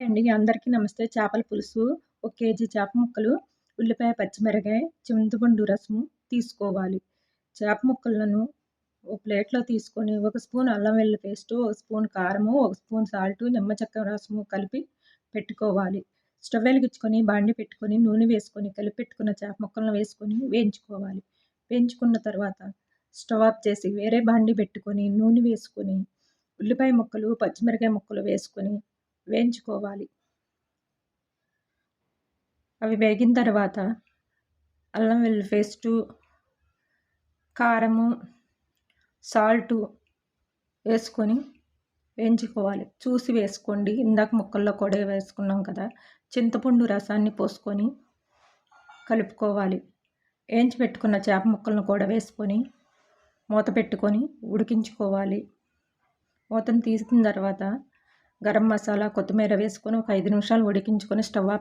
అండి. అందరికీ నమస్తే. చేపల పులుసు, ఒక కేజీ చేప ముక్కలు, ఉల్లిపాయ, పచ్చిమిరపకాయ, చింతపండు రసము తీసుకోవాలి. చేప ముక్కలను ఒక ప్లేట్‌లో తీసుకొని, ఒక స్పూన్ అల్లం వెల్లుల్లి పేస్టు, ఒక స్పూన్ కారము, ఒక స్పూన్ సాల్టు, నిమ్మ చెక్క రసము కలిపి పెట్టుకోవాలి. స్టవ్ వెలిగించుకొని, బాండీ పెట్టుకొని, నూనె వేసుకొని, కలిపి పెట్టుకున్న చేప ముక్కలను వేసుకొని వేయించుకోవాలి. వేయించుకున్న తర్వాత స్టవ్ ఆఫ్ చేసి వేరే బాండీ పెట్టుకొని, నూనె వేసుకొని, ఉల్లిపాయ ముక్కలు, పచ్చిమిరపకాయ ముక్కలు వేసుకొని వేయించుకోవాలి. అవి వేగిన తర్వాత అల్లం వెల్లుల్లి పేస్టు, కారము, సాల్టు వేసుకొని వేయించుకోవాలి. చూసి వేసుకోండి. ఇందాక ముక్కల్లో కూడా వేసుకున్నాం కదా! చింతపండు రసాన్ని పోసుకొని కలుపుకోవాలి. వేయించి పెట్టుకున్న చేప ముక్కలను కూడా వేసుకొని మూత పెట్టుకొని ఉడికించుకోవాలి. మూతను తీసిన తర్వాత గరం మసాలా, కొత్తిమీర వేసుకొని ఒక 5 నిమిషాలు ఉడికించుకొని స్టవ్ ఆఫ్